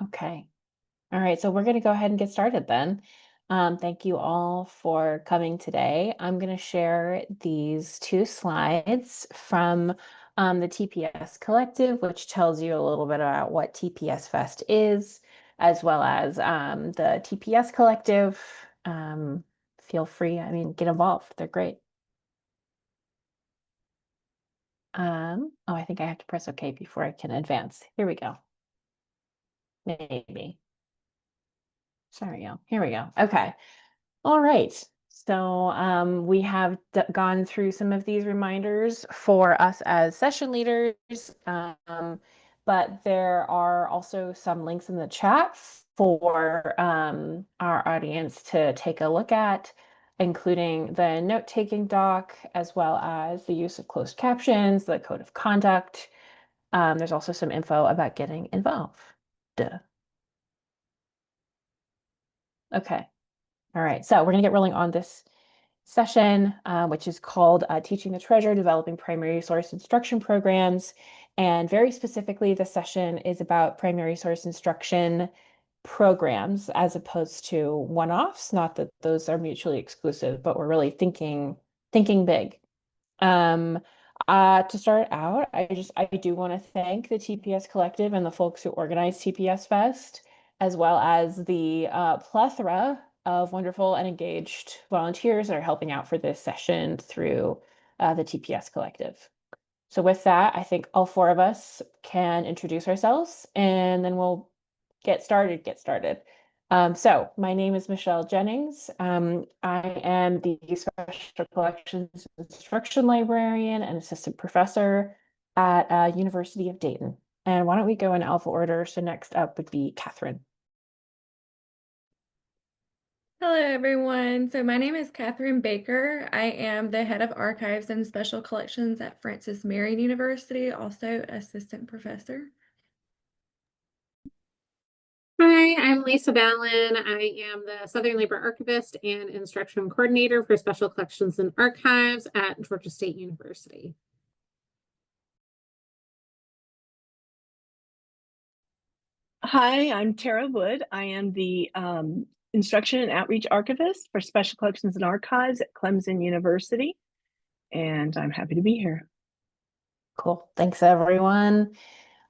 Okay. All right. So we're going to go ahead and get started then. Thank you all for coming today. I'm going to share these two slides from the TPS Collective, which tells you a little bit about what TPS Fest is, as well as the TPS Collective. Feel free, get involved. They're great. Oh, I think I have to press OK before I can advance. Here we go. Maybe. Sorry, y'all. Here we go. Okay. All right. So we have gone through some of these reminders for us as session leaders, but there are also some links in the chat for our audience to take a look at, including the note-taking doc, as well as the use of closed captions, the code of conduct. There's also some info about getting involved. Duh. Okay. All right. So we're going to get rolling on this session, which is called Teaching the Treasure, Developing Primary Source Instruction Programs. And very specifically, the session is about primary source instruction programs as opposed to one-offs. Not that those are mutually exclusive, but we're really thinking big. Um, to start out, I do want to thank the TPS Collective and the folks who organized TPS Fest, as well as the plethora of wonderful and engaged volunteers that are helping out for this session through the TPS Collective. So with that, I think all four of us can introduce ourselves and then we'll get started. So my name is Michele Jennings. I am the Special Collections Instruction Librarian and Assistant Professor at University of Dayton. And why don't we go in alpha order? So next up would be Catherine. Hello, everyone. So my name is Catherine Baker. I am the head of archives and special collections at Francis Marion University, also assistant professor. Hi, I'm Lisa Vallen. I am the Southern Labor Archivist and Instruction Coordinator for Special Collections and Archives at Georgia State University. Hi, I'm Tara Wood. I am the Instruction and Outreach Archivist for Special Collections and Archives at Clemson University, and I'm happy to be here. Cool. Thanks, everyone.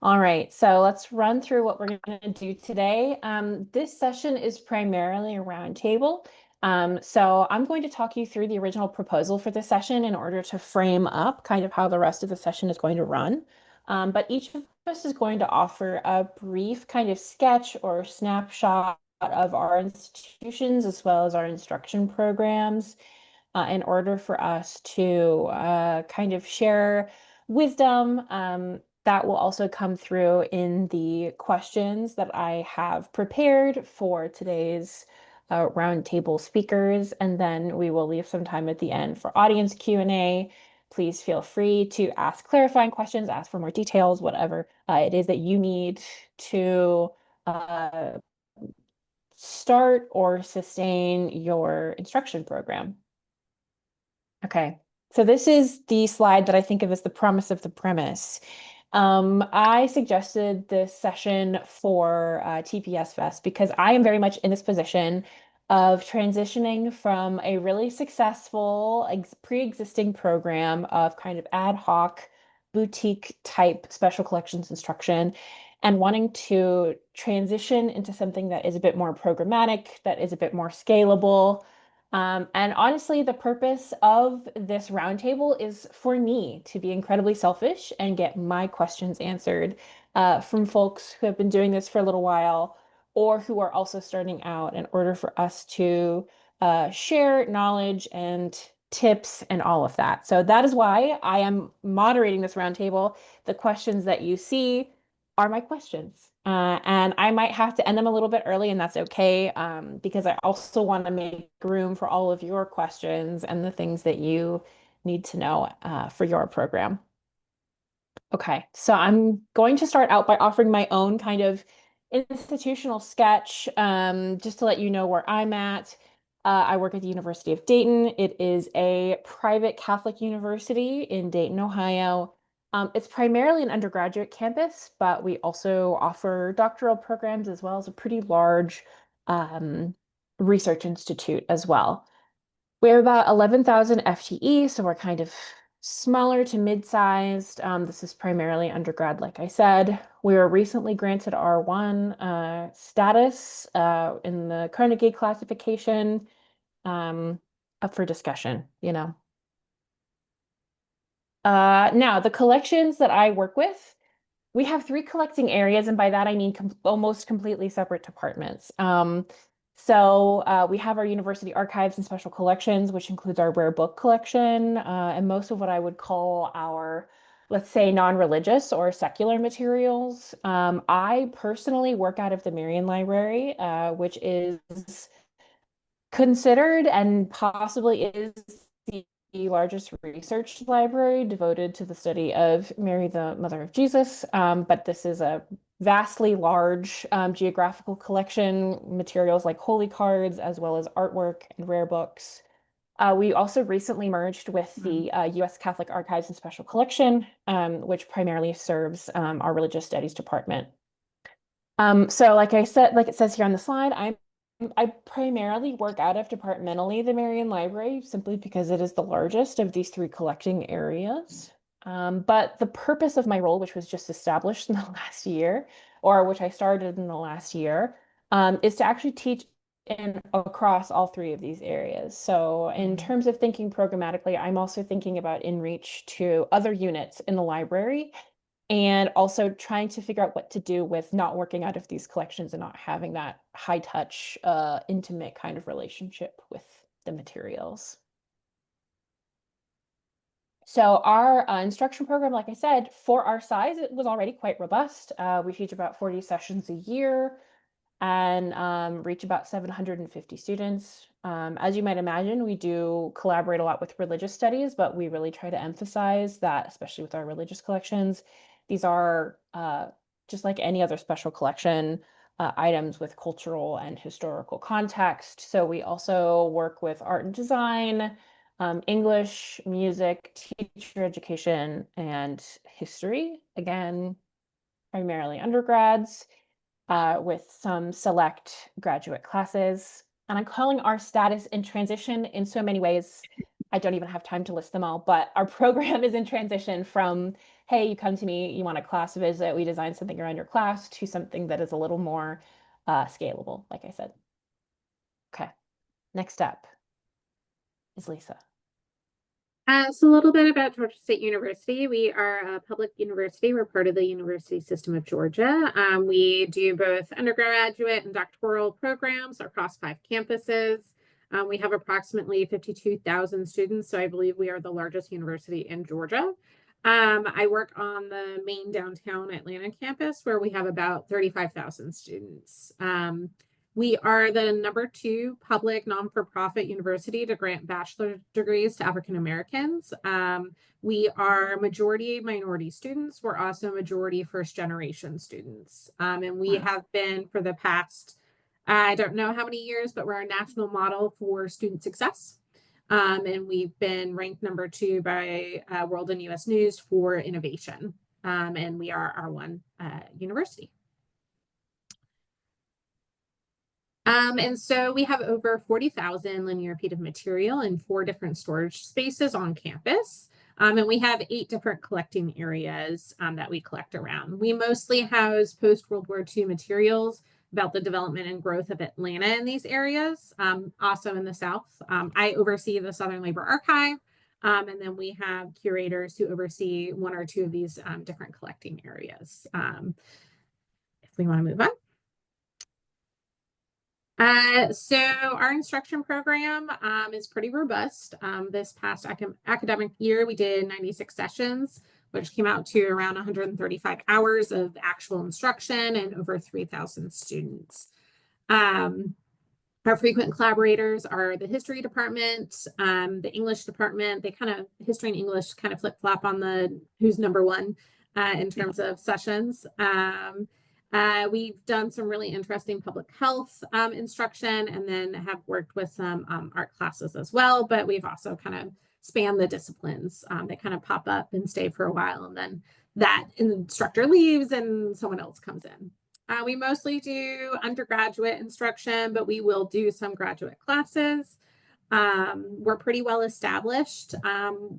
All right, so let's run through what we're going to do today. This session is primarily a roundtable. So I'm going to talk you through the original proposal for this session in order to frame up kind of how the rest of the session is going to run. But each of us is going to offer a brief kind of sketch or snapshot of our institutions as well as our instruction programs in order for us to kind of share wisdom that will also come through in the questions that I have prepared for today's roundtable speakers. And then we will leave some time at the end for audience Q&A. Please feel free to ask clarifying questions, ask for more details, whatever it is that you need to start or sustain your instruction program. Okay, so this is the slide that I think of as the promise of the premise. I suggested this session for TPS Fest because I am very much in this position of transitioning from a really successful pre-existing program of kind of ad hoc boutique type special collections instruction and wanting to transition into something that is a bit more programmatic, that is a bit more scalable. And honestly, the purpose of this roundtable is for me to be incredibly selfish and get my questions answered from folks who have been doing this for a little while or who are also starting out in order for us to share knowledge and tips and all of that. So that is why I am moderating this roundtable. The questions that you see are my questions. And I might have to end them a little bit early, and that's okay, because I also want to make room for all of your questions and the things that you need to know for your program. Okay, so I'm going to start out by offering my own kind of institutional sketch, just to let you know where I'm at. I work at the University of Dayton. It is a private Catholic university in Dayton, Ohio. It's primarily an undergraduate campus, but we also offer doctoral programs as well as a pretty large research institute as well. We have about 11,000 FTE, so we're kind of smaller to mid-sized. This is primarily undergrad, like I said. We were recently granted R1 status in the Carnegie classification, up for discussion, you know. Now, the collections that I work with, we have 3 collecting areas, and by that I mean almost completely separate departments. We have our university archives and special collections, which includes our rare book collection, and most of what I would call our, let's say, non-religious or secular materials. I personally work out of the Marion Library, which is considered and possibly is the largest research library devoted to the study of Mary, the Mother of Jesus. But this is a vastly large geographical collection, materials like holy cards, as well as artwork and rare books. We also recently merged with the U.S. Catholic Archives and Special Collection, which primarily serves our religious studies department. So like I said, like it says here on the slide, I primarily work out of departmentally the Marion Library simply because it is the largest of these 3 collecting areas. But the purpose of my role, which was just established in the last year, or which I started in the last year, is to actually teach across all 3 of these areas. So in terms of thinking programmatically, I'm also thinking about inreach to other units in the library, and also trying to figure out what to do with not working out of these collections and not having that high touch, intimate kind of relationship with the materials. So our instruction program, like I said, for our size, it was already quite robust. We teach about 40 sessions a year and reach about 750 students. As you might imagine, we do collaborate a lot with religious studies, but we really try to emphasize that, especially with our religious collections, these are just like any other special collection, items with cultural and historical context. So we also work with art and design, English, music, teacher education, and history. Again, primarily undergrads, with some select graduate classes. And I'm calling our status in transition in so many ways. I don't even have time to list them all, but our program is in transition from, hey, you come to me, you want a class visit, we design something around your class, to something that is a little more scalable, like I said. Okay, next up is Lisa. So a little bit about Georgia State University. We are a public university. We're part of the University System of Georgia. We do both undergraduate and doctoral programs across 5 campuses. We have approximately 52,000 students, so I believe we are the largest university in Georgia. I work on the main downtown Atlanta campus, where we have about 35,000 students. We are the #2 public non-for-profit university to grant bachelor degrees to African Americans. We are majority minority students. We're also majority first generation students. And we have been for the past, I don't know how many years, but we're a national model for student success. And we've been ranked #2 by World and US News for innovation. And we are R1 university. And so we have over 40,000 linear feet of material in 4 different storage spaces on campus. And we have 8 different collecting areas that we collect around. We mostly house post-World War II materials about the development and growth of Atlanta in these areas, also in the South. I oversee the Southern Labor Archive, and then we have curators who oversee 1 or 2 of these different collecting areas. If we want to move on. So our instruction program is pretty robust. This past academic year, we did 96 sessions, which came out to around 135 hours of actual instruction and over 3,000 students. Our frequent collaborators are the history department, the English department. They kind of, history and English kind of flip-flop on the who's #1 in terms of sessions. We've done some really interesting public health instruction, and then have worked with some art classes as well, but we've also kind of span the disciplines. They kind of pop up and stay for a while, and then that instructor leaves and someone else comes in. We mostly do undergraduate instruction, but we will do some graduate classes. We're pretty well established.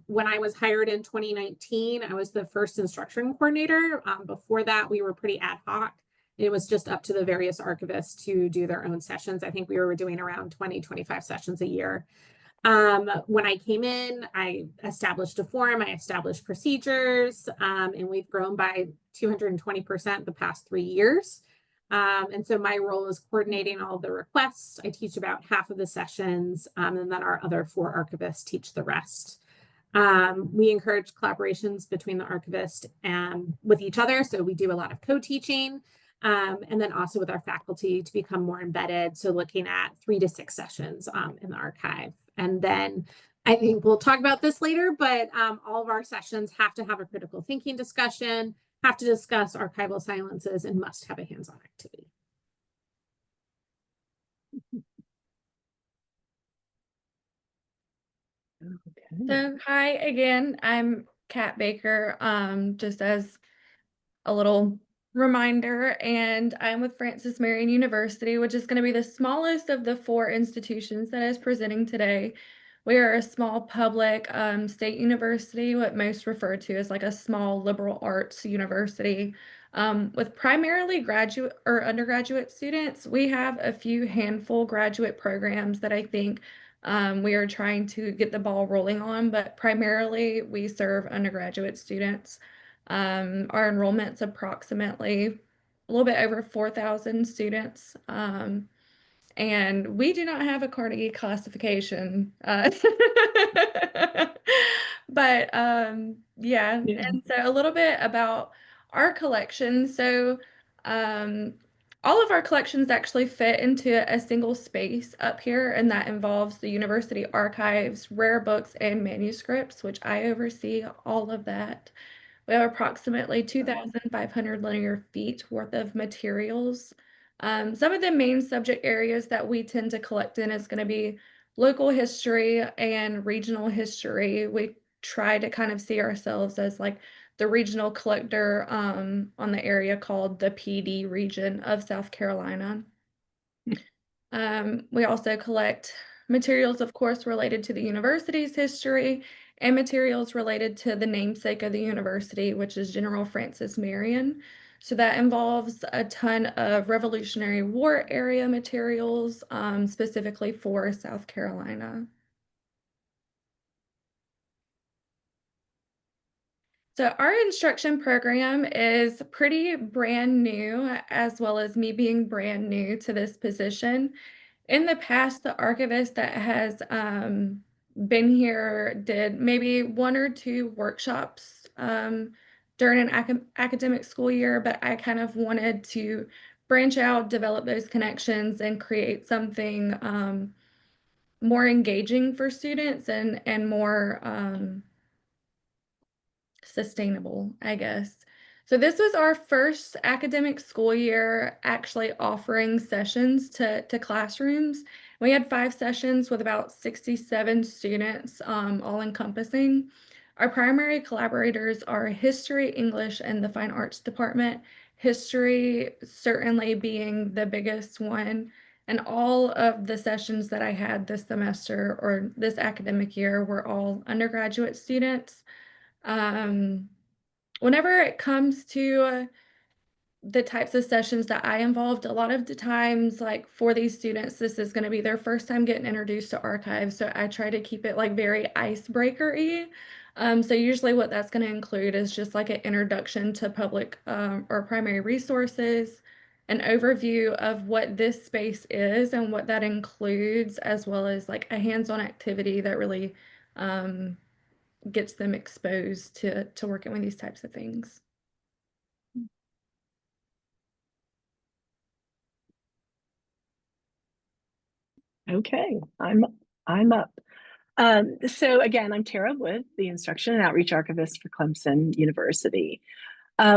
When I was hired in 2019, I was the first instruction coordinator. Before that, we were pretty ad hoc. It was just up to the various archivists to do their own sessions. I think we were doing around 20, 25 sessions a year. When I came in, I established a forum, I established procedures, and we've grown by 220% the past 3 years. And so my role is coordinating all the requests. I teach about half of the sessions, and then our other 4 archivists teach the rest. We encourage collaborations between the archivist and with each other. So we do a lot of co-teaching, and then also with our faculty to become more embedded. So looking at 3 to 6 sessions in the archive. And then I think we'll talk about this later, but all of our sessions have to have a critical thinking discussion, have to discuss archival silences, and must have a hands-on activity. Okay. So hi again, I'm Kat Baker, just as a little reminder, and I'm with Francis Marion University, which is going to be the smallest of the 4 institutions that is presenting today. We are a small public state university, what most refer to as like a small liberal arts university, with primarily graduate or undergraduate students. We have a few handful graduate programs that I think we are trying to get the ball rolling on, but primarily we serve undergraduate students. Our enrollment's approximately a little bit over 4,000 students. And we do not have a Carnegie classification. But yeah, and so a little bit about our collection. So all of our collections actually fit into a single space up here, and that involves the university archives, rare books, and manuscripts, which I oversee all of that. We have approximately 2,500 linear feet worth of materials. Some of the main subject areas that we tend to collect in is going to be local history and regional history. We try to kind of see ourselves as like the regional collector on the area called the PD region of South Carolina. We also collect materials, of course, related to the university's history and materials related to the namesake of the university, which is General Francis Marion. So that involves a ton of Revolutionary War area materials, specifically for South Carolina. So our instruction program is pretty brand new, as well as me being brand new to this position. In the past, the archivist that has been here did maybe 1 or 2 workshops during an academic school year, but I kind of wanted to branch out, develop those connections, and create something more engaging for students and more sustainable, I guess. So this was our first academic school year actually offering sessions to classrooms. We had 5 sessions with about 67 students, all encompassing. Our primary collaborators are history, English, and the fine arts department. History certainly being the biggest one. And all of the sessions that I had this semester or this academic year were all undergraduate students. Whenever it comes to the types of sessions that I involved, a lot of the times, like for these students, this is going to be their first time getting introduced to archives. So I try to keep it like very icebreaker-y. So usually what that's going to include is just like an introduction to public or primary resources, an overview of what this space is and what that includes, as well as like a hands-on activity that really gets them exposed to working with these types of things. Okay, I'm up. So again, I'm Tara Wood, the Instruction and Outreach Archivist for Clemson University.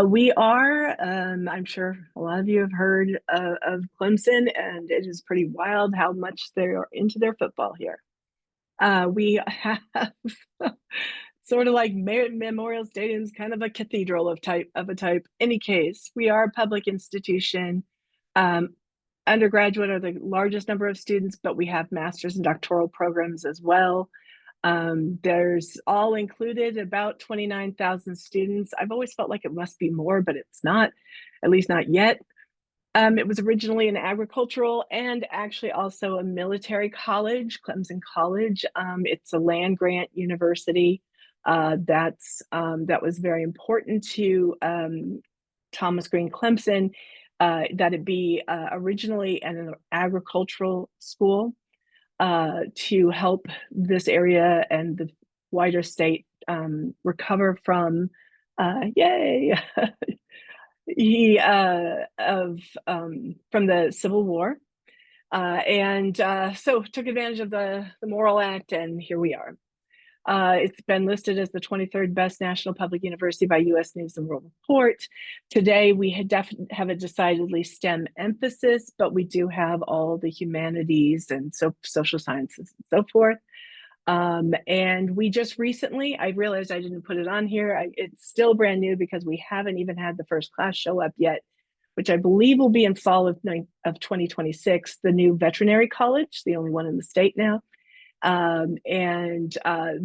We are, I'm sure a lot of you have heard of Clemson, and it is pretty wild how much they are into their football here. We have sort of like Memorial Stadium's kind of a cathedral of a type. Any case, we are a public institution. Undergraduate are the largest number of students, but we have master's and doctoral programs as well. There's all included about 29,000 students. I've always felt like it must be more, but it's not, at least not yet. It was originally an agricultural and actually also a military college, Clemson College. It's a land grant university. That was very important to Thomas Green Clemson, that it be originally an agricultural school to help this area and the wider state recover from, yay, from the Civil War, and so took advantage of the Morrill Act, and here we are. It's been listed as the 23rd best national public university by U.S. News and World Report. Today, we have a decidedly STEM emphasis, but we do have all the humanities and social sciences and so forth. And we just recently, I realized I didn't put it on here. It's still brand new because we haven't even had the first class show up yet, which I believe will be in fall of 2026, the new veterinary college, the only one in the state now.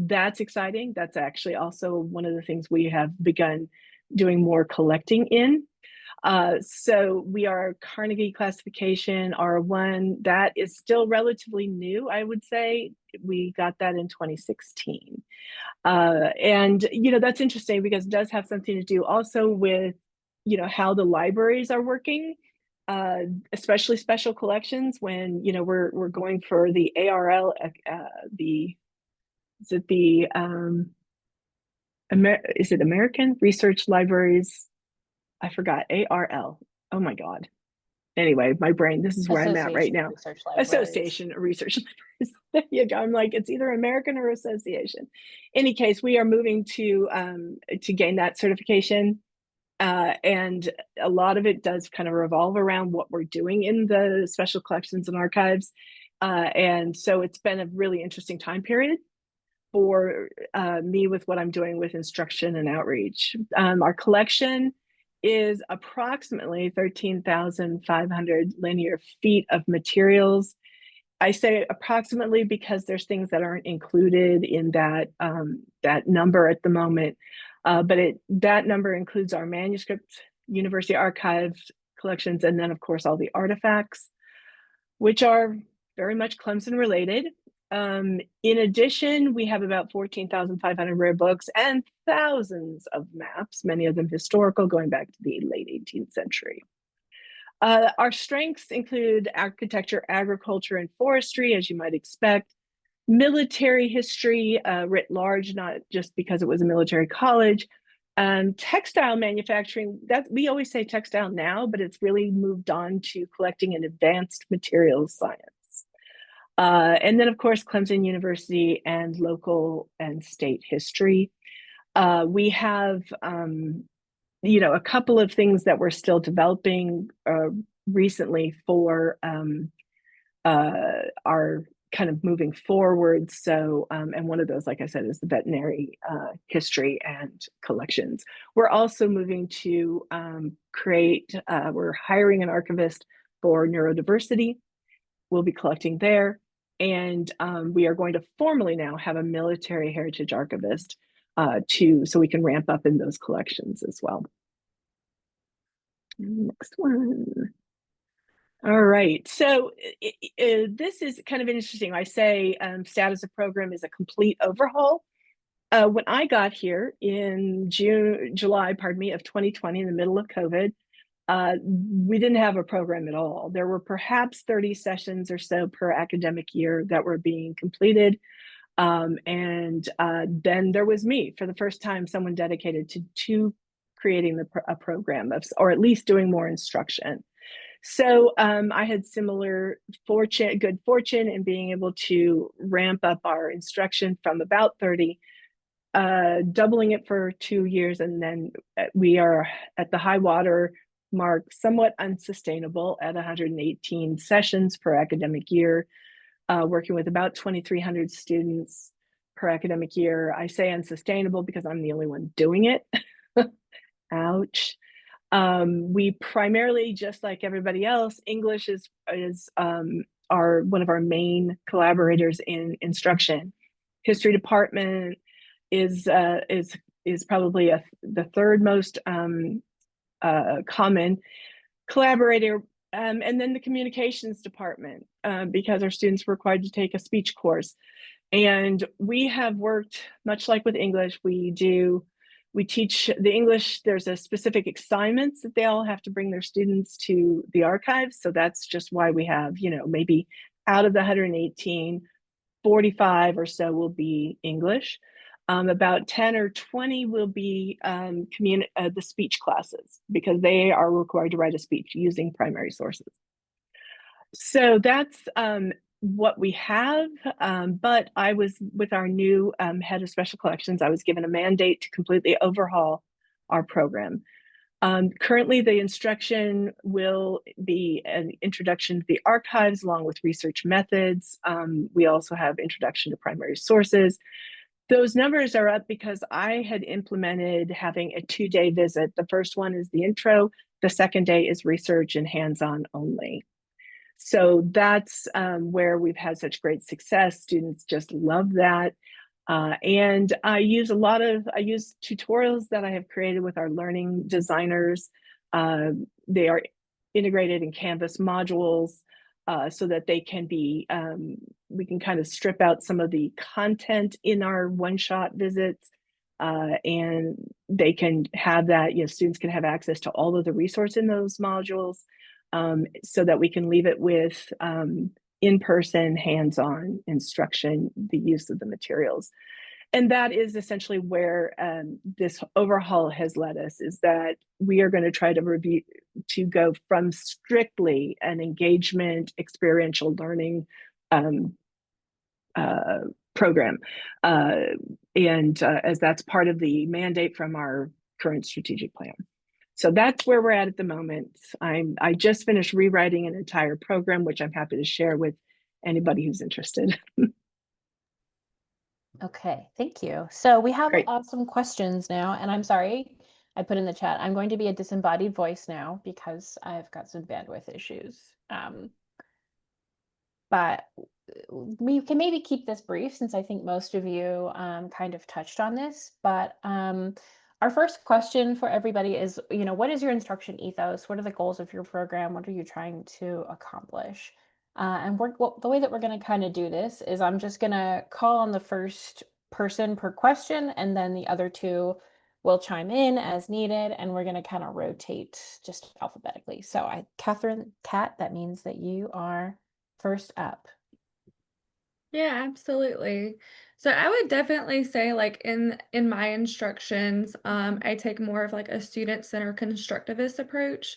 That's exciting. That's actually also one of the things we have begun doing more collecting in. So we are Carnegie classification R1. That is still relatively new, I would say. We got that in 2016. And, that's interesting because it does have something to do also with, how the libraries are working, especially special collections when, we're going for the ARL, is it American Research Libraries? I forgot, ARL. Oh my God. Anyway, my brain, this is where I'm at right now. Association of Research Libraries. There you go. I'm like, it's either American or Association. Any case, we are moving to gain that certification. And a lot of it does kind of revolve around what we're doing in the special collections and archives. And so it's been a really interesting time period for me with what I'm doing with instruction and outreach. Our collection is approximately 13,500 linear feet of materials. I say approximately because there's things that aren't included in that number at the moment, but that number includes our manuscript, university archive collections, and then of course all the artifacts, which are very much Clemson related. In addition, we have about 14,500 rare books and thousands of maps, many of them historical, going back to the late 18th century. Our strengths include architecture, agriculture, and forestry, as you might expect, military history writ large, not just because it was a military college, textile manufacturing. That we always say textile now, but it's really moved on to collecting an advanced materials science. And then, of course, Clemson University and local and state history. We have, a couple of things that we're still developing recently for our kind of moving forward. So, and one of those, like I said, is the veterinary history and collections. We're also moving to we're hiring an archivist for neurodiversity. We'll be collecting there. And we are going to formally now have a military heritage archivist so we can ramp up in those collections as well. Next one. All right, so this is kind of interesting. I say status of program is a complete overhaul. When I got here in July, of 2020, in the middle of COVID, we didn't have a program at all. There were perhaps 30 sessions or so per academic year that were being completed. And then there was me, for the first time, someone dedicated to creating a program or at least doing more instruction. So I had good fortune in being able to ramp up our instruction from about 30, doubling it for 2 years. And then we are at the high water mark, somewhat unsustainable at 118 sessions per academic year. working with about 2,300 students per academic year. I say unsustainable because I'm the only one doing it. Ouch. We primarily, just like everybody else, English is one of our main collaborators in instruction. History department is probably the third most common collaborator, and then the communications department, because our students were required to take a speech course. And we have worked much like with English. We teach the English. There's a specific assignments that they all have to bring their students to the archives. So that's just why we have, maybe out of the 118, 45 or so will be English. About 10 or 20 will be the speech classes, because they are required to write a speech using primary sources. So that's what we have. But I was, with our new head of special collections, I was given a mandate to completely overhaul our program. Currently, the instruction will be an introduction to the archives along with research methods. We also have introduction to primary sources. Those numbers are up because I had implemented having a 2-day visit. The first one is the intro. The second day is research and hands-on only. So that's where we've had such great success. Students just love that. And I use tutorials that I have created with our learning designers. They are integrated in Canvas modules, so that they can be, we can kind of strip out some of the content in our one-shot visits, and they can have that, students can have access to all of the resources in those modules, so that we can leave it with in-person, hands-on instruction, the use of the materials. And that is essentially where this overhaul has led us, is that we are going to try to go from strictly an engagement, experiential learning program. As that's part of the mandate from our current strategic plan. So that's where we're at the moment. I just finished rewriting an entire program, which I'm happy to share with anybody who's interested. Okay, thank you. So we have Great. some questions now, and I'm sorry, I put in the chat, I'm going to be a disembodied voice now because I've got some bandwidth issues. But we can maybe keep this brief, since I think most of you kind of touched on this. But our first question for everybody is, what is your instruction ethos? What are the goals of your program? What are you trying to accomplish? And the way that we're going to kind of do this is I'm just going to call on the first person per question, and then the other two will chime in as needed, and we're going to kind of rotate just alphabetically. So Catherine, Kat, that means that you are first up. Yeah, absolutely. So I would definitely say, like, in my instructions, I take more of like a student-centered constructivist approach.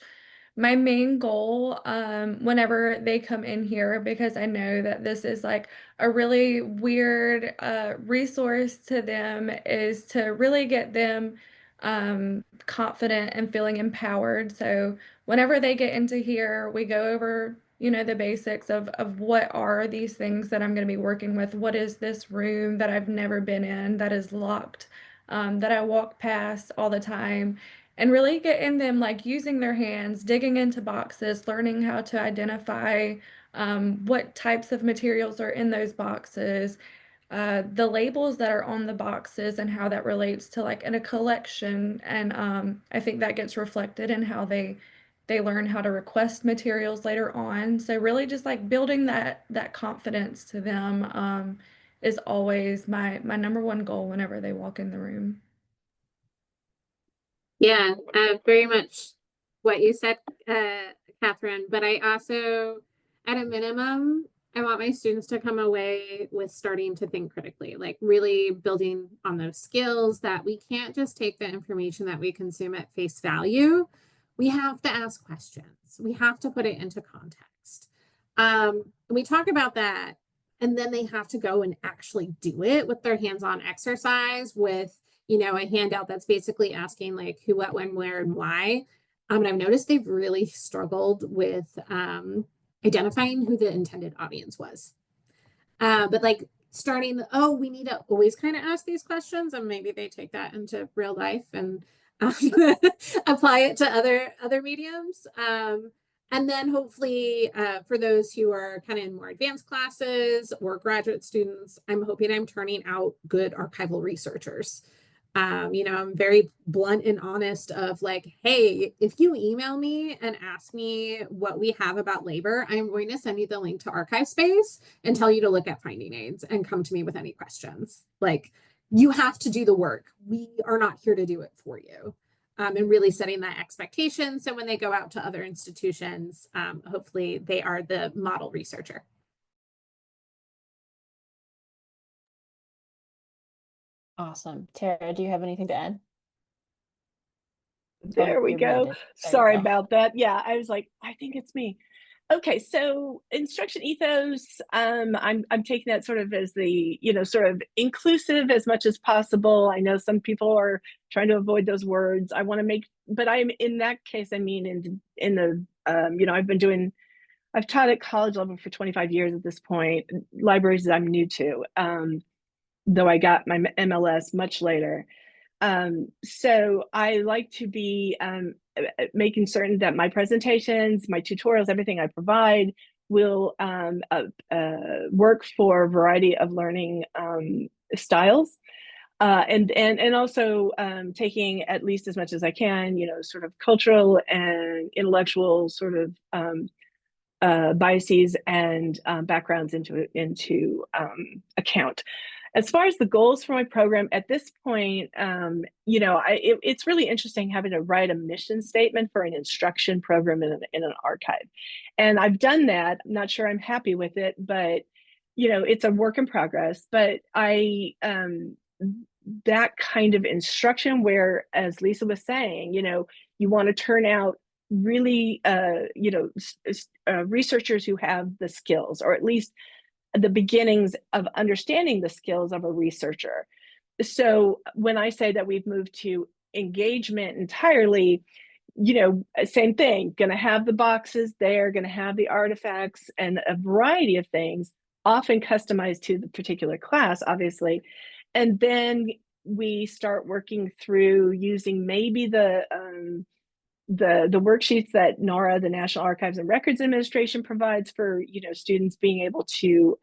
My main goal, whenever they come in here, because I know that this is like a really weird resource to them, is to really get them confident and feeling empowered. So whenever they get into here, we go over, the basics of what are these things that I'm going to be working with. What is this room that I've never been in, that is locked, that I walk past all the time? And really getting them like using their hands, digging into boxes, learning how to identify what types of materials are in those boxes, the labels that are on the boxes, and how that relates to like in a collection. And I think that gets reflected in how they learn how to request materials later on. So really just like building that confidence to them is always my number one goal whenever they walk in the room. Yeah, very much what you said, Catherine, but I also, at a minimum, I want my students to come away with starting to think critically, like really building on those skills, that we can't just take the information that we consume at face value. We have to ask questions. We have to put it into context. We talk about that, and then they have to go and actually do it with their hands-on exercise, with a handout that's basically asking like who, what, when, where, and why. And I've noticed they've really struggled with identifying who the intended audience was. But like starting oh, we need to always kind of ask these questions, and maybe they take that into real life and apply it to other mediums. And then hopefully for those who are kind of in more advanced classes or graduate students, I'm hoping I'm turning out good archival researchers. I'm very blunt and honest of like, hey, if you email me and ask me what we have about labor, I'm going to send you the link to Archive Space and tell you to look at finding aids and come to me with any questions. Like, you have to do the work. We are not here to do it for you. And really setting that expectation. So when they go out to other institutions, hopefully they are the model researcher. Awesome. Tara, do you have anything to add? There we you're go. muted. There you Sorry go. about that. Yeah, I was like, I think it's me. Okay, so instruction ethos, I'm taking that sort of as the, sort of inclusive as much as possible. I know some people are trying to avoid those words. I want to make, but I'm in that case, I mean, in the, I've taught at college level for 25 years at this point, libraries that I'm new to, though I got my MLS much later. So I like to be making certain that my presentations, my tutorials, everything I provide will work for a variety of learning styles. And also taking at least as much as I can, sort of cultural and intellectual sort of biases and backgrounds into account. As far as the goals for my program at this point, it's really interesting having to write a mission statement for an instruction program in an archive. And I've done that. I'm not sure I'm happy with it, but it's a work in progress. But that kind of instruction where, as Lisa was saying, you want to turn out really, researchers who have the skills, or at least the beginnings of understanding the skills of a researcher. So when I say that we've moved to engagement entirely, same thing, going to have the boxes there, going to have the artifacts and a variety of things, often customized to the particular class, obviously. And then we start working through using maybe the worksheets that NARA, the National Archives and Records Administration, provides for students being able to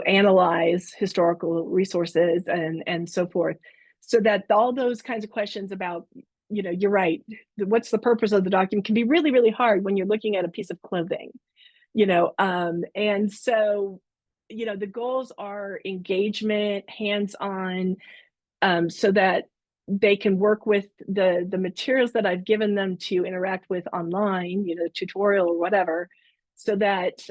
analyze historical resources and so forth, so that all those kinds of questions about you're right, what's the purpose of the document, can be really, really hard when you're looking at a piece of clothing, and so the goals are engagement, hands-on, so that they can work with the materials that I've given them to interact with online, tutorial or whatever, so that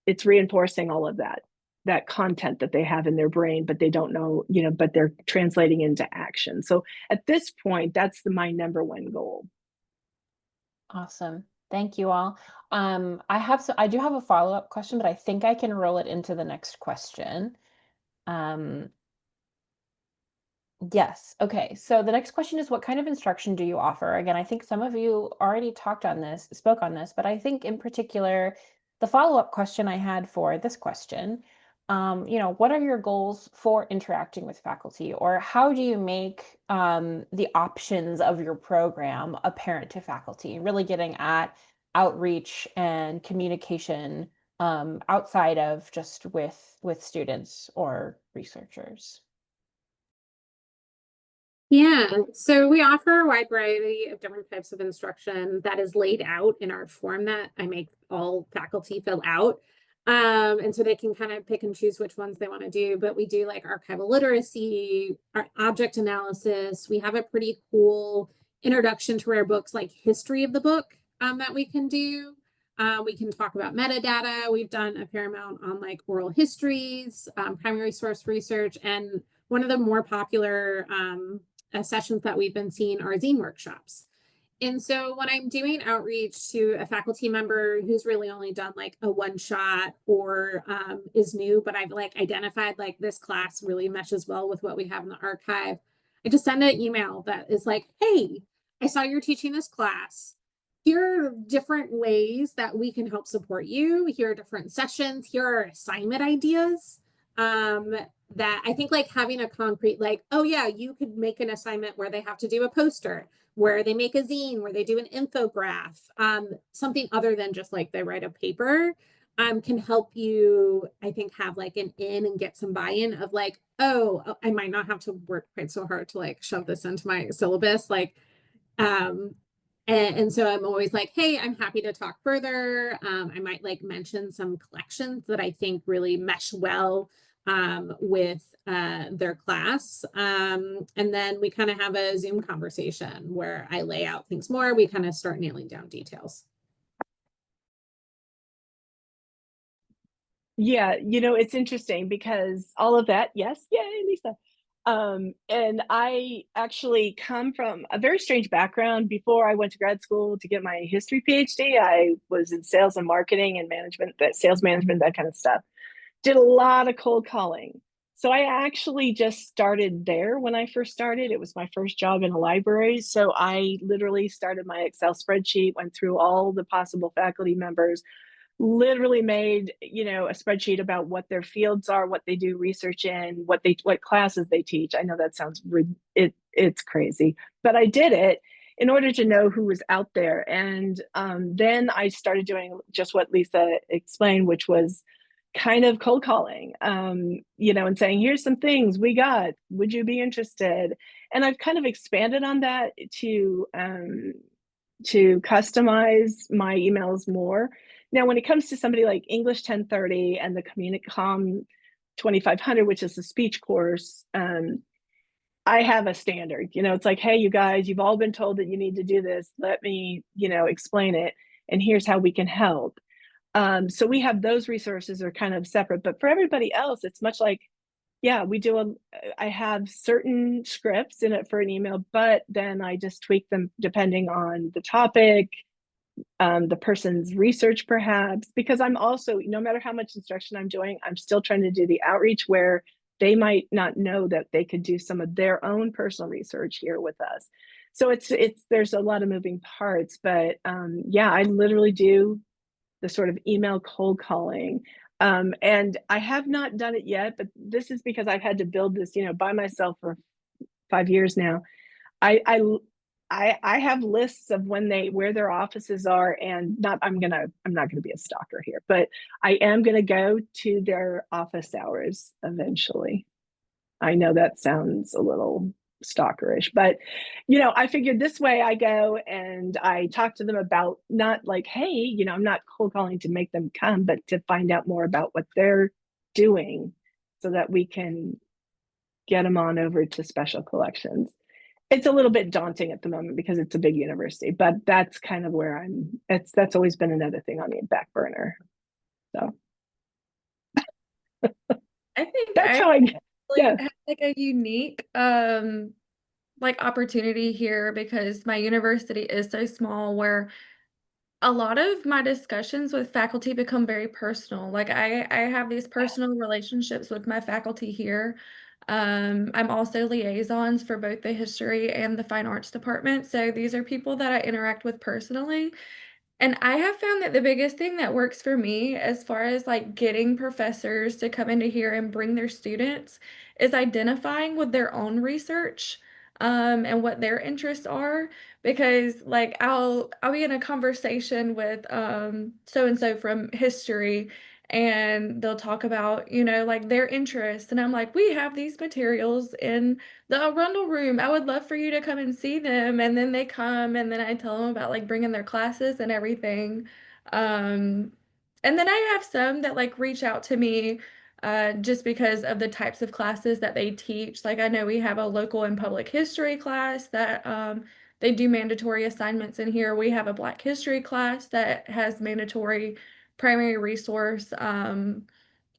it's reinforcing all of that content that they have in their brain, but they don't know, but they're translating into action. So at this point, that's my number one goal. Awesome. Thank you all. I do have a follow-up question, but I think I can roll it into the next question. Yes. Okay. So the next question is, what kind of instruction do you offer? Again, I think some of you already spoke on this, but I think in particular, the follow-up question I had for this question, what are your goals for interacting with faculty, or how do you make the options of your program apparent to faculty, really getting at outreach and communication outside of just with students or researchers? Yeah, so we offer a wide variety of different types of instruction that is laid out in our form that I make all faculty fill out. And so they can kind of pick and choose which ones they want to do. But we do like archival literacy, object analysis. We have a pretty cool introduction to rare books, like history of the book, that we can do. We can talk about metadata. We've done a fair amount on like oral histories, primary source research, and one of the more popular sessions that we've been seeing are zine workshops. And so when I'm doing outreach to a faculty member who's really only done like a one shot or is new, but I've like identified like this class really meshes well with what we have in the archive, I just send an email that is like, hey, I saw you're teaching this class. here are different ways that we can help support you. Here are different sessions. Here are assignment ideas. That I think like having a concrete, like, oh yeah, you could make an assignment where they have to do a poster, where they make a zine, where they do an infograph, something other than just like they write a paper, can help you, I think, have like an in and get some buy-in of like, oh, I might not have to work quite so hard to like shove this into my syllabus. Like, um, and so I'm always like, hey, I'm happy to talk further. I might like mention some collections that I think really mesh well with their class. And then we kind of have a Zoom conversation where I lay out things more. We kind of start nailing down details. Yeah, it's interesting because all of that, yes, yay, Lisa. And I actually come from a very strange background. Before I went to grad school to get my history PhD, I was in sales and marketing and management, that sales management, that kind of stuff. Did a lot of cold calling. So I actually just started there when I first started. It was my first job in a library. So I literally started my Excel spreadsheet, went through all the possible faculty members, literally made a spreadsheet about what their fields are, what they do research in, what classes they teach. I know that sounds it's crazy, but I did it in order to know who was out there. And then I started doing just what Lisa explained, which was kind of cold calling, and saying, here's some things we got, would you be interested? And I've kind of expanded on that to customize my emails more. Now, when it comes to somebody like English 1030 and the Communicom 2500, which is the speech course, I have a standard. It's like, hey, you guys, you've all been told that you need to do this. Let me, explain it. And here's how we can help. So we have those resources are kind of separate. But for everybody else, it's much like, yeah, I have certain scripts in it for an email, but then I just tweak them depending on the topic, the person's research perhaps, because I'm also, no matter how much instruction I'm doing, I'm still trying to do the outreach where they might not know that they could do some of their own personal research here with us. So there's a lot of moving parts, but yeah, I literally do the sort of email cold calling. And I have not done it yet, but this is because I've had to build this, by myself for 5 years now. I have lists of where their offices are, and I'm not gonna be a stalker here, but I am gonna go to their office hours eventually. I know that sounds a little stalkerish, but I figured this way I go and I talk to them about, not like, hey, I'm not cold calling to make them come, but to find out more about what they're doing so that we can get them on over to special collections. It's a little bit daunting at the moment because it's a big university, but that's kind of where that's always been another thing on the back burner. So I think that's I how I, yeah. have like a unique like opportunity here because my university is so small where a lot of my discussions with faculty become very personal. Like I have these personal relationships with my faculty here. I'm also liaisons for both the history and the fine arts department. So these are people that I interact with personally. And I have found that the biggest thing that works for me as far as like getting professors to come into here and bring their students is identifying with their own research and what their interests are. Because like I'll be in a conversation with so and so from history and they'll talk about, like their interests. And I'm like, we have these materials in the Arundel room. I would love for you to come and see them. And then they come and then I tell them about like bringing their classes and everything. Um, and then I have some that like reach out to me just because of the types of classes that they teach. Like I know we have a local and public history class that they do mandatory assignments in here. We have a Black history class that has mandatory primary resource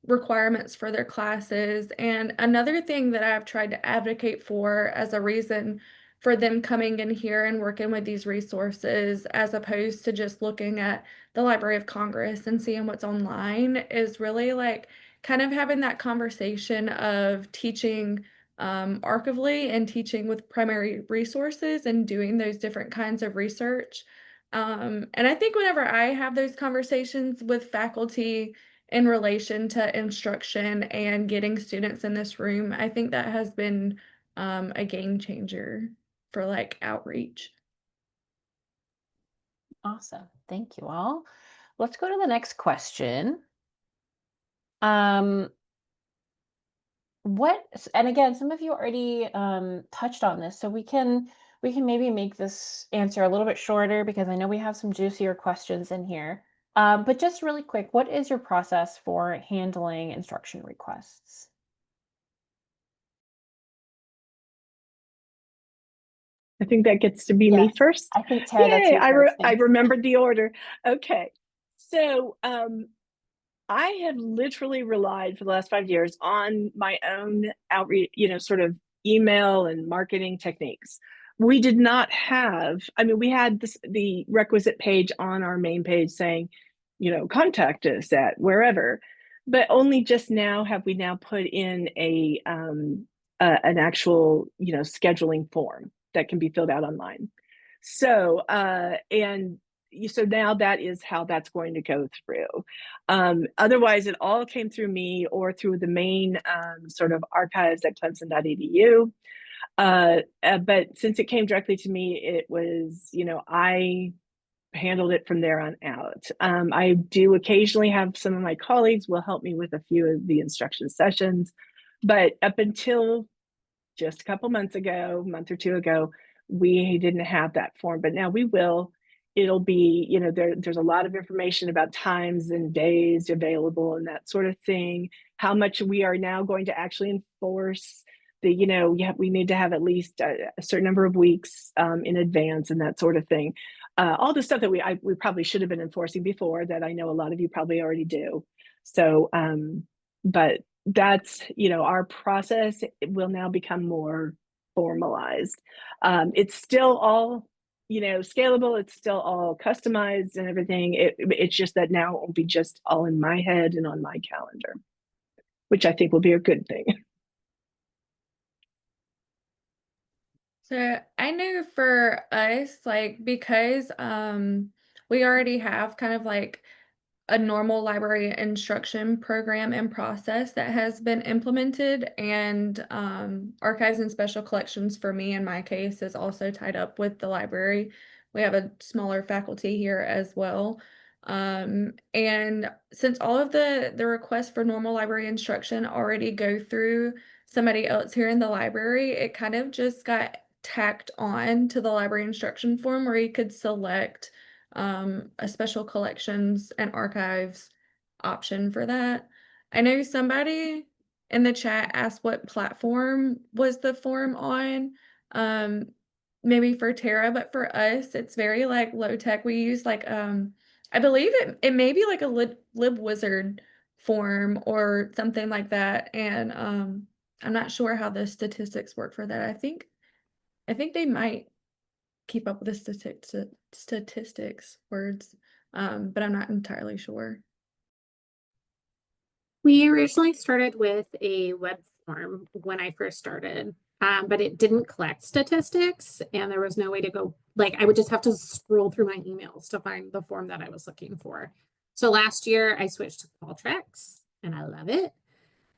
requirements for their classes. And another thing that I've tried to advocate for as a reason for them coming in here and working with these resources, as opposed to just looking at the Library of Congress and seeing what's online, is really like kind of having that conversation of teaching archivally and teaching with primary resources and doing those different kinds of research. And I think whenever I have those conversations with faculty in relation to instruction and getting students in this room, I think that has been a game changer for like outreach. Awesome. Thank you all. Let's go to the next question. And again, some of you already touched on this, so we can maybe make this answer a little bit shorter because I know we have some juicier questions in here. But just really quick, what is your process for handling instruction requests? I think that gets to be me Yes, first. I think Tara, that's Yay, you first. I Thanks. remembered the order. Okay. So I have literally relied for the last 5 years on my own outreach, sort of email and marketing techniques. We did not have, I mean, we had the requisite page on our main page saying, contact us at wherever, but only just now have we now put in an actual, scheduling form that can be filled out online. So, so now that is how that's going to go through. Otherwise, it all came through me or through the main sort of archives at clemson.edu. But since it came directly to me, it was, I handled it from there on out. I do occasionally have some of my colleagues will help me with a few of the instruction sessions, but up until just a couple months ago, month or two ago, we didn't have that form, but now we will. It'll be, there's a lot of information about times and days available and that sort of thing. How much we are now going to actually enforce we need to have at least a certain number of weeks in advance and that sort of thing. All the stuff that we probably should have been enforcing before that I know a lot of you probably already do. So, but that's, our process will now become more formalized. It's still all, scalable. It's still all customized and everything. It's just that now it will be just all in my head and on my calendar, which I think will be a good thing. So I know for us, like, because we already have kind of like a normal library instruction program and process that has been implemented, and archives and special collections for me in my case is also tied up with the library. We have a smaller faculty here as well. And since all of the requests for normal library instruction already go through somebody else here in the library, it kind of just got tacked on to the library instruction form where you could select a special collections and archives option for that. I know somebody in the chat asked what platform was the form on. Maybe for Tara, but for us, it's very like low tech. We use like I believe it may be like a LibWizard form or something like that. And I'm not sure how the statistics work for that. I think they might keep up with the statistics words, but I'm not entirely sure. We originally started with a web form when I first started, but it didn't collect statistics and there was no way to go, like I would just have to scroll through my emails to find the form that I was looking for. So last year I switched to Qualtrics and I love it.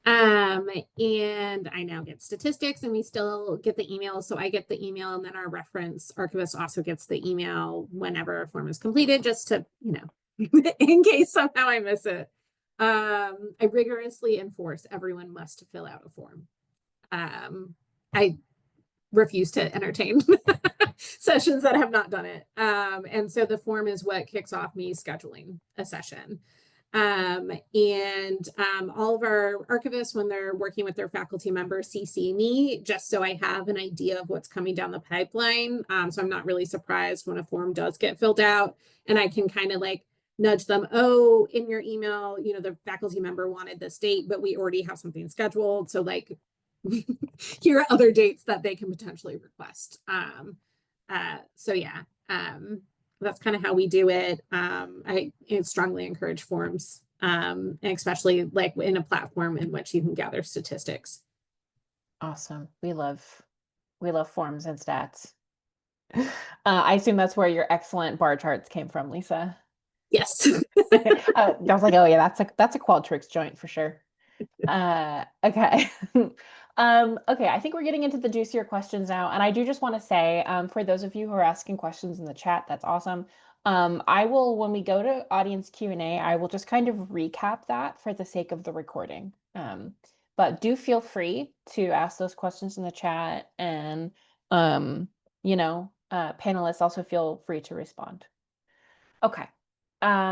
And I now get statistics and we still get the email. So I get the email and then our reference archivist also gets the email whenever a form is completed, just to, in case somehow I miss it. I rigorously enforce everyone must fill out a form. I refuse to entertain sessions that have not done it. And so the form is what kicks off me scheduling a session. And all of our archivists, when they're working with their faculty members, CC me just so I have an idea of what's coming down the pipeline. So I'm not really surprised when a form does get filled out and I can kind of like nudge them, oh, in your email, the faculty member wanted this date, but we already have something scheduled. So like, here are other dates that they can potentially request. So yeah, that's kind of how we do it. I strongly encourage forms, and especially like in a platform in which you can gather statistics. Awesome. We love forms and stats. I assume that's where your excellent bar charts came from, Lisa. Yes. I was like, oh yeah, that's a Qualtrics joint for sure. Okay. Okay, I think we're getting into the juicier questions now. And I do just want to say, for those of you who are asking questions in the chat, that's awesome. I will, when we go to audience Q&A, I will just kind of recap that for the sake of the recording. But do feel free to ask those questions in the chat, and panelists also feel free to respond. Okay.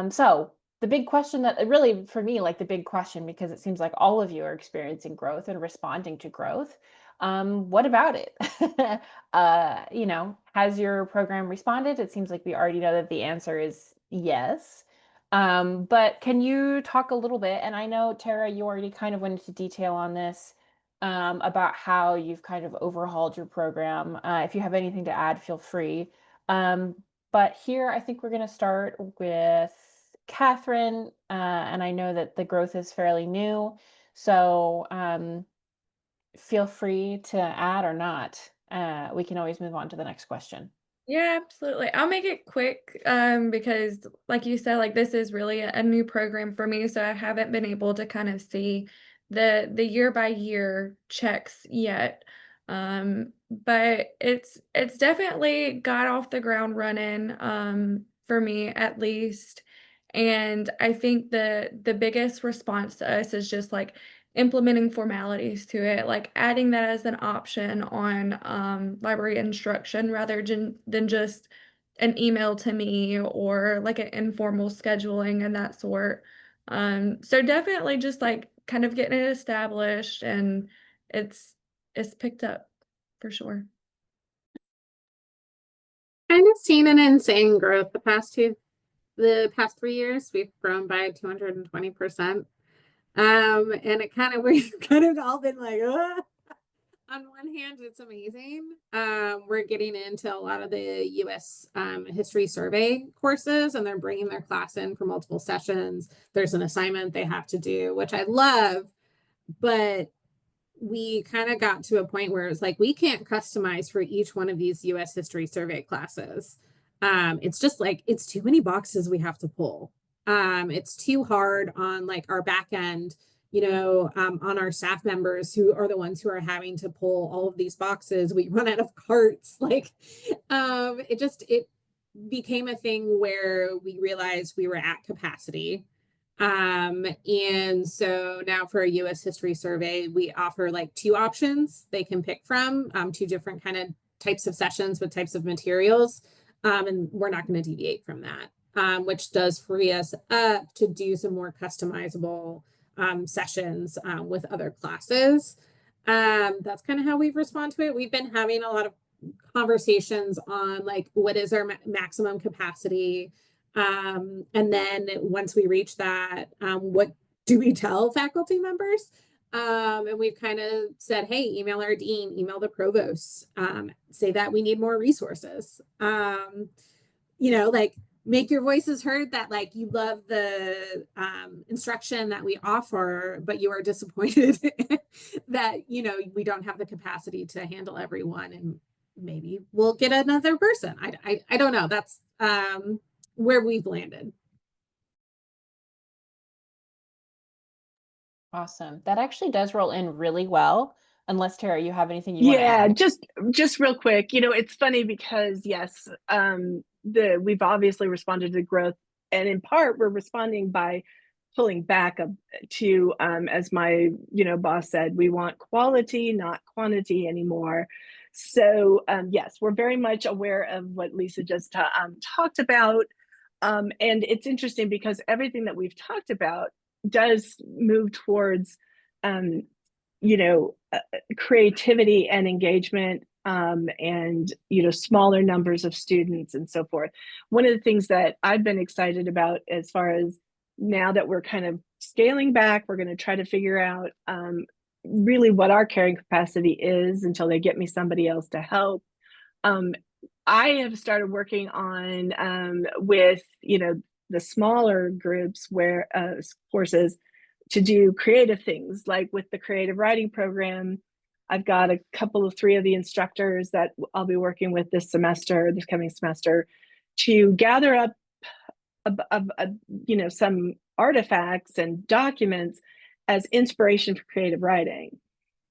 So the big question that really for me, like the big question, because it seems like all of you are experiencing growth and responding to growth. What about it? Has your program responded? It seems like we already know that the answer is yes. But can you talk a little bit? And I know, Tara, you already kind of went into detail on this, about how you've kind of overhauled your program. If you have anything to add, feel free. But here, I think we're going to start with Catherine, and I know that the growth is fairly new, so feel free to add or not. We can always move on to the next question. Yeah, absolutely. I'll make it quick, because like you said, like this is really a new program for me, so I haven't been able to kind of see the year by year checks yet. But it's definitely got off the ground running, for me at least. And I think the biggest response to us is just like implementing formalities to it, like adding that as an option on library instruction rather than just an email to me or like an informal scheduling and that sort. So definitely just like kind of getting it established, and it's picked up for sure. Kind of seen an insane growth the past 3 years. We've grown by 220%. And it kind of, we've kind of all been like, "Ugh." On one hand, it's amazing. We're getting into a lot of the US history survey courses, and they're bringing their class in for multiple sessions. There's an assignment they have to do, which I love, but we kind of got to a point where it's like we can't customize for each one of these US history survey classes. It's just like it's too many boxes we have to pull. It's too hard on like our back end, on our staff members who are the ones who are having to pull all of these boxes. We run out of carts. Like, it became a thing where we realized we were at capacity. And so now for a US history survey, we offer like two options they can pick from, two different kind of types of sessions with types of materials. And we're not going to deviate from that, which does free us up to do some more customizable sessions with other classes. That's kind of how we've responded to it. We've been having a lot of conversations on like what is our maximum capacity, and then once we reach that, what do we tell faculty members? And we've kind of said, hey, email our dean, email the provost, say that we need more resources. Like make your voices heard that like you love the instruction that we offer, but you are disappointed that, we don't have the capacity to handle everyone, and maybe we'll get another person. I don't know. That's where we've landed. Awesome. That actually does roll in really well. Unless, Tara, you have anything you want to add? just real quick. It's funny because yes, we've obviously responded to growth, and in part we're responding by pulling back to as my boss said, we want quality, not quantity anymore. So yes, we're very much aware of what Lisa just talked about. And it's interesting because everything that we've talked about does move towards creativity and engagement, and smaller numbers of students and so forth. One of the things that I've been excited about, as far as now that we're kind of scaling back, we're going to try to figure out really what our carrying capacity is until they get me somebody else to help. I have started working on with the smaller groups where courses to do creative things, like with the creative writing program. I've got three of the instructors that I'll be working with this coming semester, to gather up some artifacts and documents as inspiration for creative writing,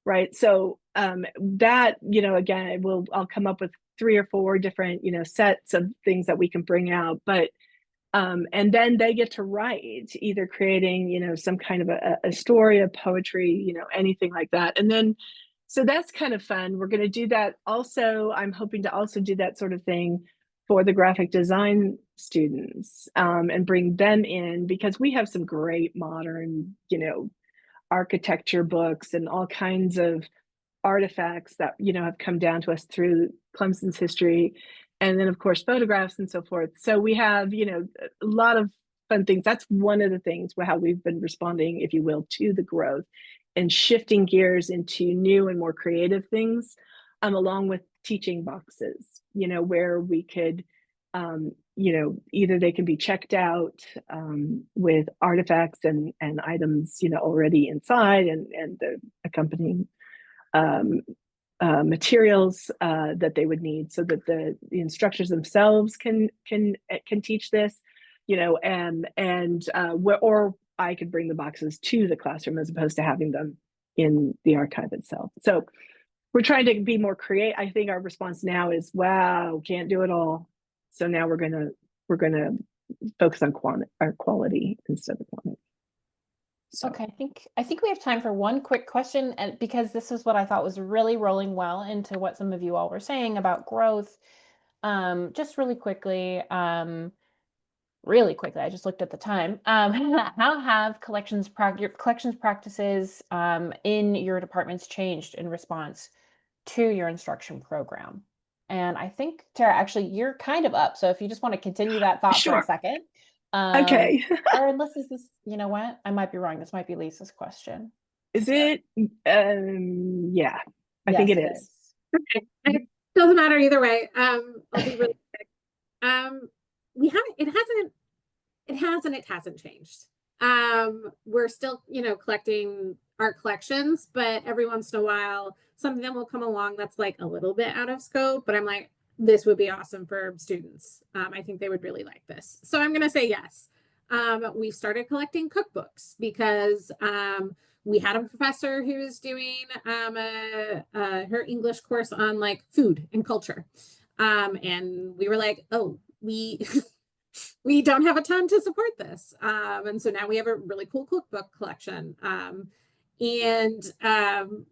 right? So that, again, I'll come up with 3 or 4 different, sets of things that we can bring out, but and then they get to write, either creating, some kind of a story, a poetry, anything like that. And then, so that's kind of fun. We're going to do that. Also, I'm hoping to also do that sort of thing for the graphic design students, and bring them in, because we have some great modern, architecture books and all kinds of artifacts that have come down to us through Clemson's history, and then of course photographs and so forth. So we have a lot of fun things. That's one of the things how we've been responding, if you will, to the growth and shifting gears into new and more creative things, along with teaching boxes, where we could either they can be checked out with artifacts and items already inside, and the accompanying materials that they would need, so that the instructors themselves can teach this, or I could bring the boxes to the classroom as opposed to having them in the archive itself. So we're trying to be more creative. I think our response now is, wow, can't do it all. So now we're gonna focus on quality instead of quantity. So. Okay, I think we have time for one quick question, and because this is what I thought was really rolling well into what some of you all were saying about growth. Just really quickly, I just looked at the time. How have your collections practices in your departments changed in response to your instruction program? And I think, Tara, actually, you're kind of up. So if you just want to continue that thought for a second. Okay. Or unless you know what? I might be wrong. This might be Lisa's question. Is it? Yeah, I think it is. Okay. It doesn't matter either way. I'll be really quick. It hasn't changed. We're still, collecting art collections, but every once in a while, some of them will come along that's like a little bit out of scope, but I'm like, this would be awesome for students. I think they would really like this. So I'm going to say yes. We started collecting cookbooks because we had a professor who was doing her English course on like food and culture. And we were like, oh, we we don't have a ton to support this. And so now we have a really cool cookbook collection. And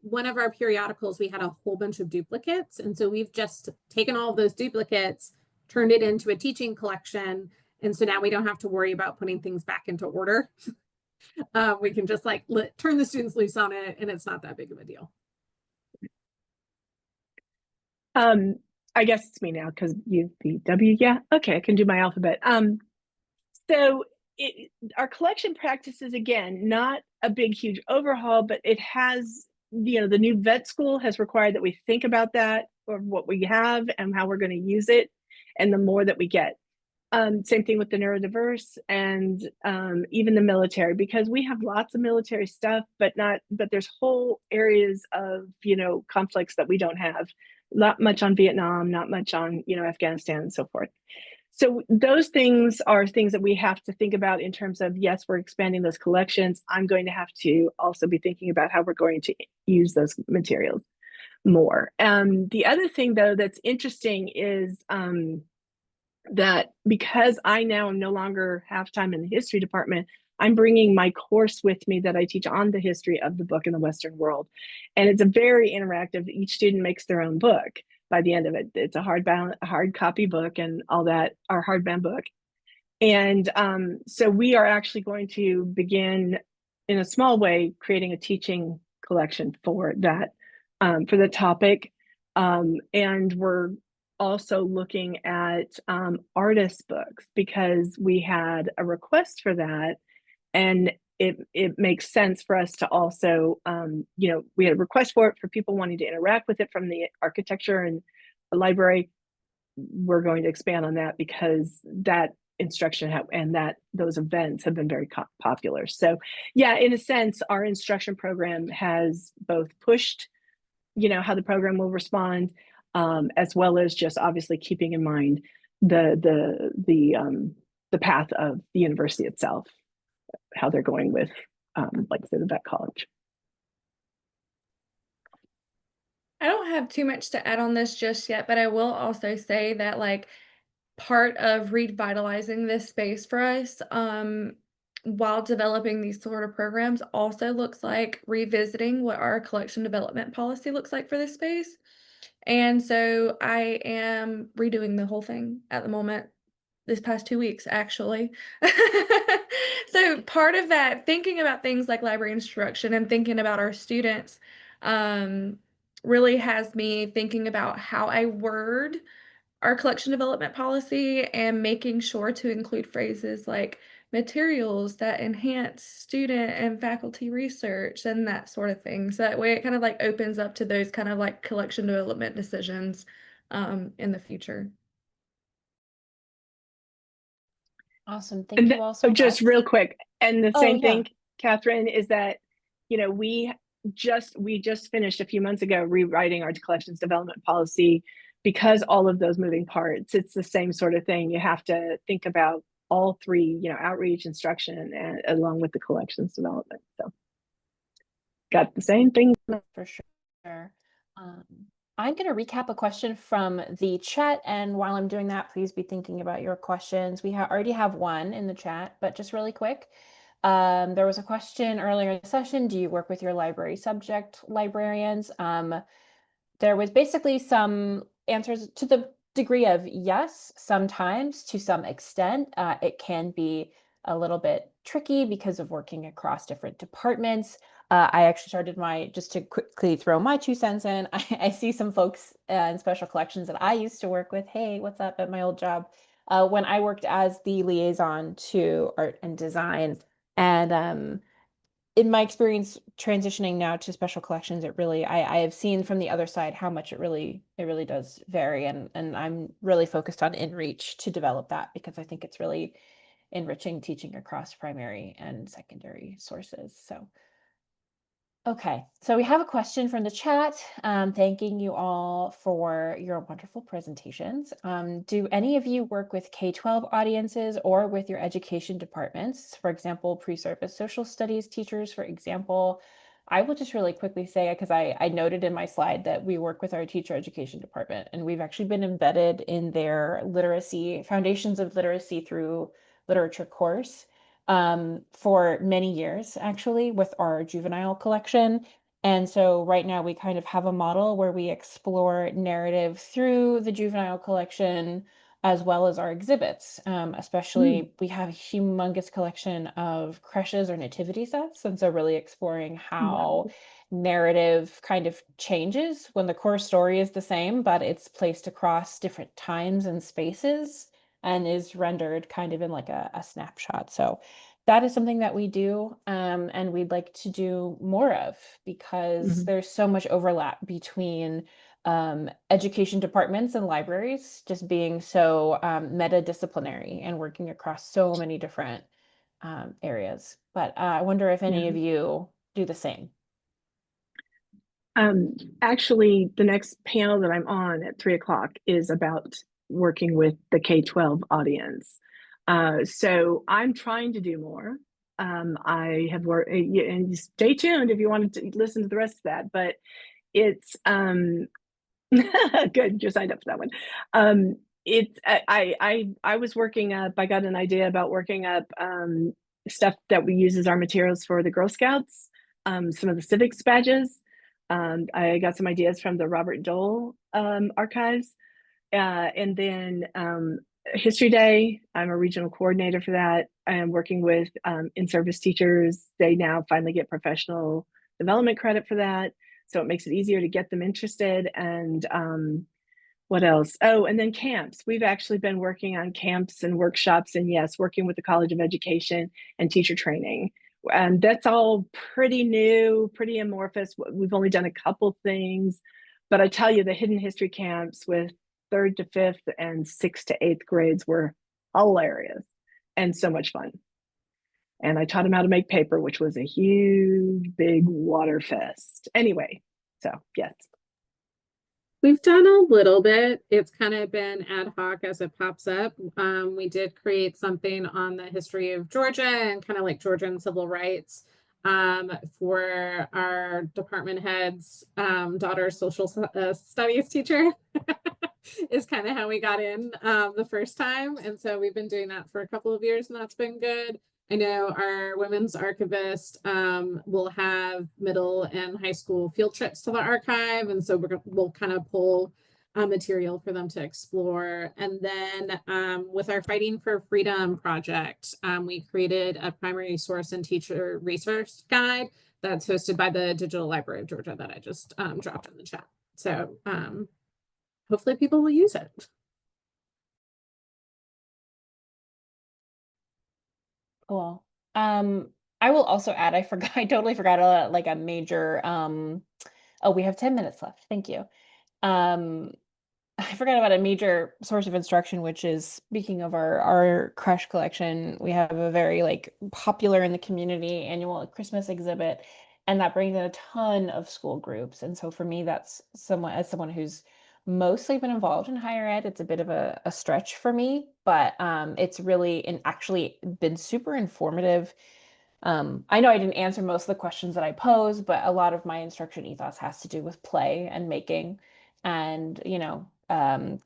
one of our periodicals, we had a whole bunch of duplicates. And so we've just taken all of those duplicates, turned it into a teaching collection. And so now we don't have to worry about putting things back into order. We can just like turn the students loose on it, and it's not that big of a deal. I guess it's me now because UVW. Yeah, okay, I can do my alphabet. So our collection practices, again, not a big, huge overhaul, but it has, the new vet school has required that we think about that, or what we have and how we're going to use it, and the more that we get. Same thing with the neurodiverse and even the military, because we have lots of military stuff, but there's whole areas of, conflicts that we don't have. Not much on Vietnam, not much on, Afghanistan and so forth. So those things are things that we have to think about in terms of, yes, we're expanding those collections. I'm going to have to also be thinking about how we're going to use those materials more. The other thing, though, that's interesting is that because I now am no longer half-time in the history department, I'm bringing my course with me that I teach on the history of the book in the Western world. And it's a very interactive, each student makes their own book by the end of it. It's a hard copy book and all that, our hardbound book. And so we are actually going to begin in a small way, creating a teaching collection for that, for the topic. And we're also looking at artist books, because we had a request for that, and it makes sense for us to also, we had a request for it for people wanting to interact with it from the architecture and the library. We're going to expand on that because that instruction and those events have been very popular. So yeah, in a sense, our instruction program has both pushed how the program will respond, as well as just obviously keeping in mind the path of the university itself, how they're going with, like I said, the vet college. I don't have too much to add on this just yet, but I will also say that like part of revitalizing this space for us, while developing these sort of programs also looks like revisiting what our collection development policy looks like for this space. And so I am redoing the whole thing at the moment, this past 2 weeks, actually. So part of that, thinking about things like library instruction and thinking about our students, really has me thinking about how I word our collection development policy and making sure to include phrases like materials that enhance student and faculty research and that sort of thing. So that way it kind of like opens up to those kind of like collection development decisions in the future. Awesome. Thank you all so just much. real quick, and the Oh, same yeah. thing, Catherine, is that we just finished a few months ago rewriting our collections development policy, because all of those moving parts, it's the same sort of thing. You have to think about all three, outreach, instruction, and along with the collections development. So got the same thing. For sure. I'm going to recap a question from the chat, and while I'm doing that, please be thinking about your questions. We already have one in the chat, but just really quick. There was a question earlier in the session, do you work with your library subject librarians? There was basically some answers to the degree of yes, sometimes, to some extent. It can be a little bit tricky because of working across different departments. I actually started just to quickly throw my 2 cents in, I see some folks in special collections that I used to work with. Hey, what's up, at my old job? When I worked as the liaison to art and design. And in my experience transitioning now to special collections, I have seen from the other side how much it really does vary. And I'm really focused on InReach to develop that, because I think it's really enriching teaching across primary and secondary sources. So okay, so we have a question from the chat, thanking you all for your wonderful presentations. Do any of you work with K-12 audiences or with your education departments? For example, pre-service social studies teachers, for example. I will just really quickly say, because I noted in my slide that we work with our teacher education department, and we've actually been embedded in their literacy, foundations of literacy through literature course, for many years, actually, with our juvenile collection. And so right now we kind of have a model where we explore narrative through the juvenile collection as well as our exhibits. Especially we have a humongous collection of creches or nativity sets. And so really exploring how narrative kind of changes when the core story is the same, but it's placed across different times and spaces and is rendered kind of in like a snapshot. So that is something that we do, and we'd like to do more of, because there's so much overlap between education departments and libraries, just being so meta-disciplinary and working across so many different areas. But I wonder if any of you do the same. Actually, the next panel that I'm on at 3:00 is about working with the K-12 audience. So I'm trying to do more. I have worked, and stay tuned if you wanted to listen to the rest of that, but it's good, you signed up for that one. I was working up, I got an idea about working up stuff that we use as our materials for the Girl Scouts, some of the civics badges. I got some ideas from the Robert Dole archives. And then History Day, I'm a regional coordinator for that. I am working with in-service teachers. They now finally get professional development credit for that. So it makes it easier to get them interested. And what else? Oh, and then camps. We've actually been working on camps and workshops, and yes, working with the College of Education and teacher training. And that's all pretty new, pretty amorphous. We've only done a couple things, but I tell you, the hidden history camps with 3rd to 5th and 6th to 8th grades were hilarious and so much fun. And I taught them how to make paper, which was a huge, big water fest. Anyway, so yes. We've done a little bit. It's kind of been ad hoc as it pops up. We did create something on the history of Georgia and kind of like Georgian civil rights for our department head's daughter's studies teacher. Is kind of how we got in the first time. And so we've been doing that for a couple of years, and that's been good. I know our women's archivist will have middle and high school field trips to the archive. And so we'll kind of pull material for them to explore. And then with our Fighting for Freedom project, we created a primary source and teacher resource guide that's hosted by the Digital Library of Georgia that I just dropped in the chat. So hopefully people will use it. Cool. I will also add, I forgot, I totally forgot like a major, oh, we have 10 minutes left. Thank you. I forgot about a major source of instruction, which is, speaking of our crush collection, we have a very like popular in the community annual Christmas exhibit, and that brings in a ton of school groups. And so for me, that's as someone who's mostly been involved in higher ed, it's a bit of a stretch for me, but it's really and actually been super informative. I know I didn't answer most of the questions that I posed, but a lot of my instruction ethos has to do with play and making and,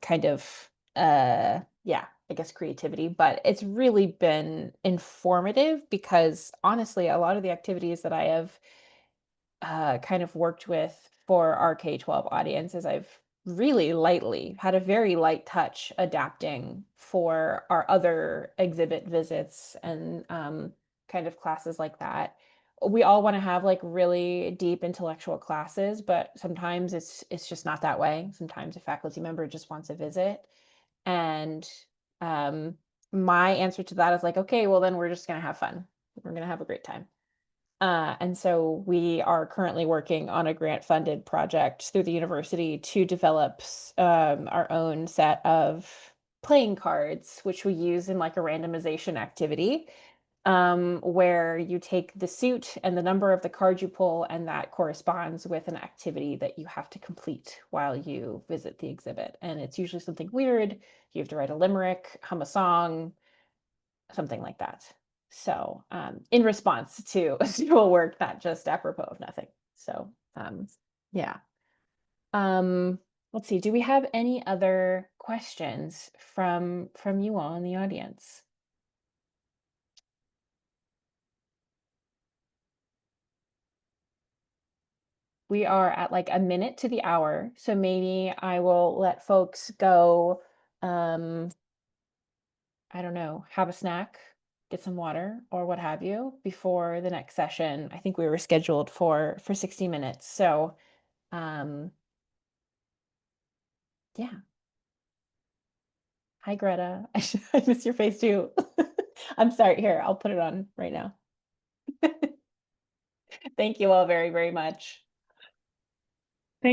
kind of, yeah, I guess creativity. But it's really been informative because honestly, a lot of the activities that I have kind of worked with for our K-12 audiences, I've really lightly had a very light touch adapting for our other exhibit visits and kind of classes like that. We all want to have like really deep intellectual classes, but sometimes it's just not that way. Sometimes a faculty member just wants a visit. And um, my answer to that is like, okay, well then we're just gonna have fun. We're gonna have a great time. And so we are currently working on a grant-funded project through the university to develop our own set of playing cards, which we use in like a randomization activity, where you take the suit and the number of the card you pull, and that corresponds with an activity that you have to complete while you visit the exhibit. And it's usually something weird. You have to write a limerick, hum a song, something like that. So in response to school work, not just apropos of nothing. So yeah. Let's see, do we have any other questions from you all in the audience? We are at like a minute to the hour, so maybe I will let folks go, I don't know, have a snack, get some water or what have you before the next session. I think we were scheduled for 60 minutes. So, yeah. Hi, Greta. I miss your face too. I'm sorry. Here, I'll put it on right now. Thank you all very, very much.